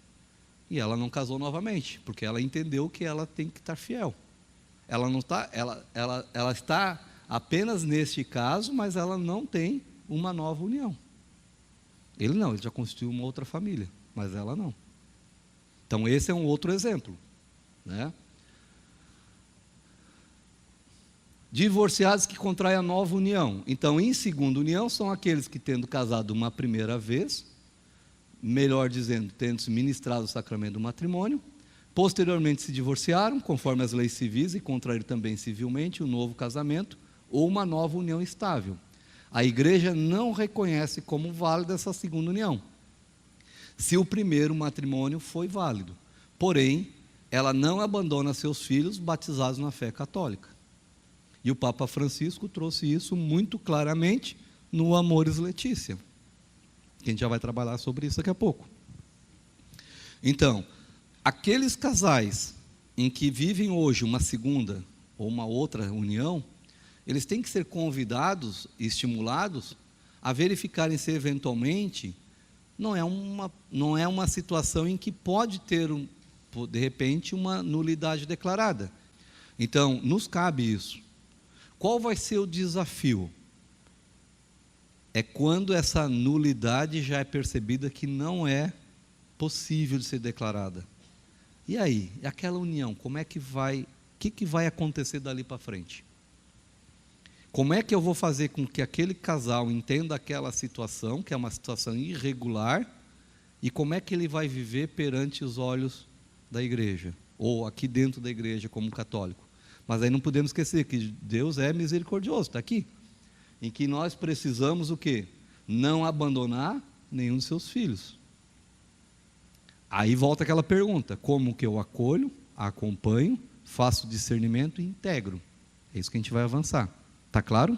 E ela não casou novamente, porque ela entendeu que ela tem que estar fiel. Ela não está, ela está apenas neste caso, mas ela não tem uma nova união. Ele não, ele já constituiu uma outra família, mas ela não. Então, esse é um outro exemplo, né? Divorciados que contraem a nova união. Então, em segunda união, são aqueles que, tendo casado uma primeira vez, melhor dizendo, tendo se ministrado o sacramento do matrimônio, posteriormente se divorciaram, conforme as leis civis, e contraíram também civilmente um novo casamento ou uma nova união estável. A igreja não reconhece como válida essa segunda união, se o primeiro matrimônio foi válido. Porém, ela não abandona seus filhos batizados na fé católica. E o Papa Francisco trouxe isso muito claramente no Amoris Laetitia, que a gente já vai trabalhar sobre isso daqui a pouco. Então, aqueles casais em que vivem hoje uma segunda ou uma outra união, eles têm que ser convidados e estimulados a verificarem se eventualmente não é uma situação em que pode ter, de repente, uma nulidade declarada. Então, nos cabe isso. Qual vai ser o desafio? É quando essa nulidade já é percebida que não é possível de ser declarada. E aí, aquela união, como é que vai, o que vai acontecer dali para frente? Como é que eu vou fazer com que aquele casal entenda aquela situação, que é uma situação irregular, e como é que ele vai viver perante os olhos da igreja, ou aqui dentro da igreja como católico? Mas aí não podemos esquecer que Deus é misericordioso, está aqui, em que nós precisamos o quê? Não abandonar nenhum de seus filhos. Aí volta aquela pergunta, como que eu acolho, acompanho, faço discernimento e integro? É isso que a gente vai avançar. Está claro?